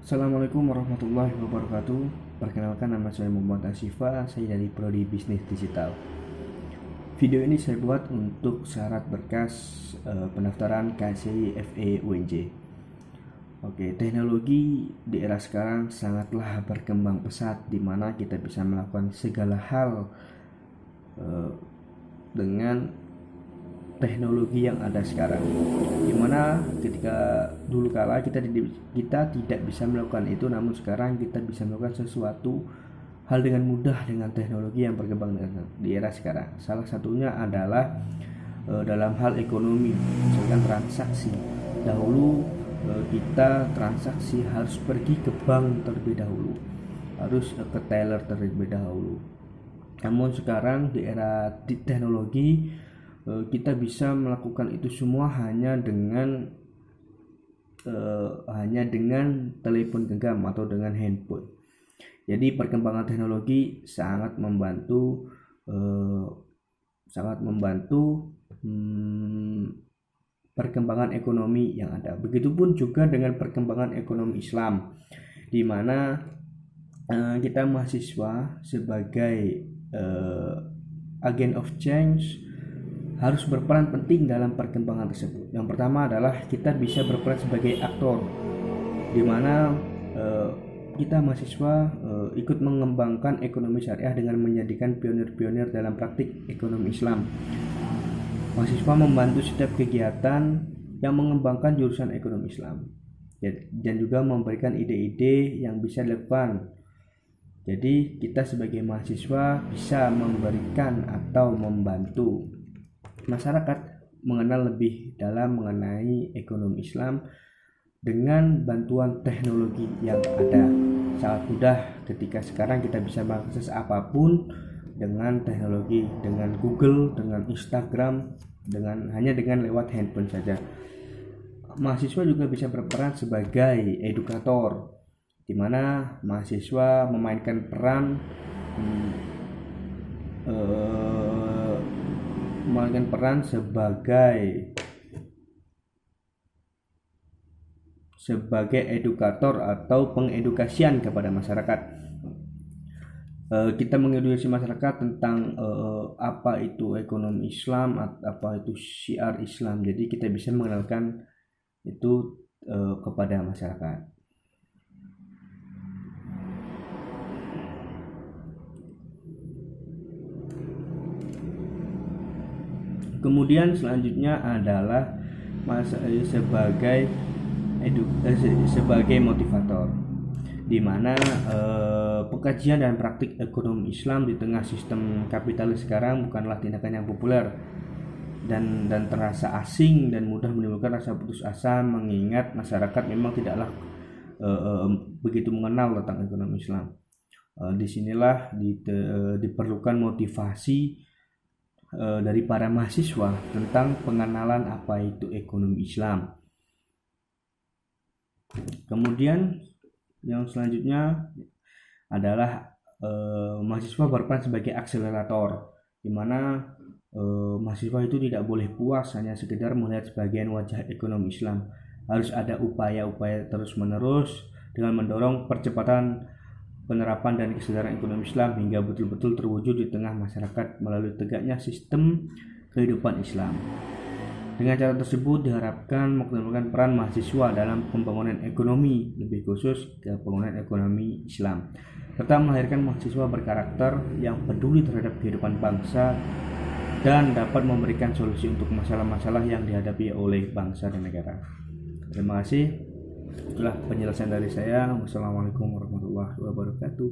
Assalamualaikum warahmatullahi wabarakatuh. Perkenalkan, nama saya Muhammad Asyifa. Saya dari Prodi Bisnis Digital. Video ini saya buat untuk syarat berkas pendaftaran KSI FE UNJ. Oke, teknologi di era sekarang sangatlah berkembang pesat, di mana kita bisa melakukan segala hal dengan teknologi yang ada sekarang, dimana ketika dulu kala kita tidak bisa melakukan itu, namun sekarang kita bisa melakukan sesuatu hal dengan mudah dengan teknologi yang berkembang di era sekarang. Salah satunya adalah dalam hal ekonomi, misalkan transaksi. Dahulu kita transaksi harus pergi ke bank terlebih dahulu, harus ke teller terlebih dahulu. Namun sekarang di era teknologi kita bisa melakukan itu semua hanya dengan telepon genggam atau dengan handphone. Jadi perkembangan teknologi sangat membantu perkembangan ekonomi yang ada. Begitupun juga dengan perkembangan ekonomi Islam, di mana kita mahasiswa sebagai agent of change harus berperan penting dalam perkembangan tersebut. Yang pertama adalah kita bisa berperan sebagai aktor, di mana kita mahasiswa ikut mengembangkan ekonomi syariah dengan menjadikan pionir-pionir dalam praktik ekonomi Islam. Mahasiswa membantu setiap kegiatan yang mengembangkan jurusan ekonomi Islam dan juga memberikan ide-ide yang bisa dilakukan. Jadi kita sebagai mahasiswa bisa memberikan atau membantu masyarakat mengenal lebih dalam mengenai ekonomi Islam dengan bantuan teknologi yang ada. Sangat mudah ketika sekarang kita bisa mengakses apapun dengan teknologi, dengan Google, dengan Instagram, hanya dengan lewat handphone saja. Mahasiswa juga bisa berperan sebagai edukator, di mana mahasiswa memainkan peran sebagai edukator atau pengedukasian kepada masyarakat. Kita mengedukasi masyarakat tentang apa itu ekonomi Islam, apa itu syiar Islam. Jadi kita bisa mengenalkan itu kepada masyarakat. Kemudian selanjutnya adalah sebagai motivator, di mana pengkajian dan praktik ekonomi Islam di tengah sistem kapitalis sekarang bukanlah tindakan yang populer dan terasa asing dan mudah menimbulkan rasa putus asa, mengingat masyarakat memang tidaklah begitu mengenal tentang ekonomi Islam. Disinilah diperlukan motivasi dari para mahasiswa tentang pengenalan apa itu ekonomi Islam. Kemudian yang selanjutnya adalah mahasiswa berperan sebagai akselerator, di mana mahasiswa itu tidak boleh puas hanya sekedar melihat sebagian wajah ekonomi Islam. Harus ada upaya-upaya terus-menerus dengan mendorong percepatan penerapan dan kesadaran ekonomi Islam hingga betul-betul terwujud di tengah masyarakat melalui tegaknya sistem kehidupan Islam. Dengan cara tersebut diharapkan mengembangkan peran mahasiswa dalam pembangunan ekonomi, lebih khusus ke pembangunan ekonomi Islam, serta melahirkan mahasiswa berkarakter yang peduli terhadap kehidupan bangsa dan dapat memberikan solusi untuk masalah-masalah yang dihadapi oleh bangsa dan negara. Terima kasih. Itulah penjelasan dari saya. Wassalamualaikum warahmatullahi wabarakatuh.